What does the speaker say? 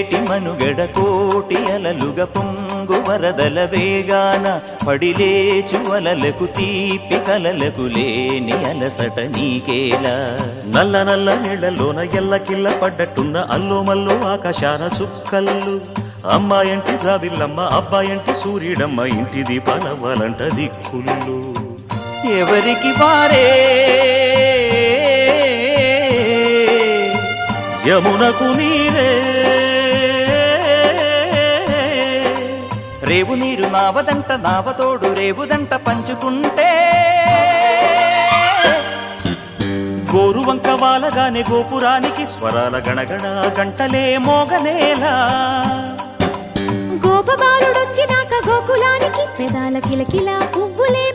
పొంగేటి మనుగడ కోటి అలలుగ పొంగు వరదల వేగాన పడిలేచు అలలకు తీపి కలలకు లేని అలసట నీకేలా నల్ల నల్ల నీళ్లలోన ఎల్లకిల్ల పడ్డట్టున్న అల్లో మల్లో ఆకాశాన చుక్కల్లు అమ్మాయంటి జాబిల్లమ్మ అబ్బాయంటి సూర్యుడమ్మ ఇంటి దీపాలవ్వాలంట దిక్కుళ్ళు ఎవరికి వారే యమునకు నీరే రేవు నీరు నావదంట నావతోడు రేవుదంట పంచుకుంటే గోరువంక వాలగానే గోపురానికి స్వరాల గణగణ గంటలే మోగనేలా గోపబాలుడొచ్చినాక గోకులానికి పెదాల కిలకిలా పువ్వులే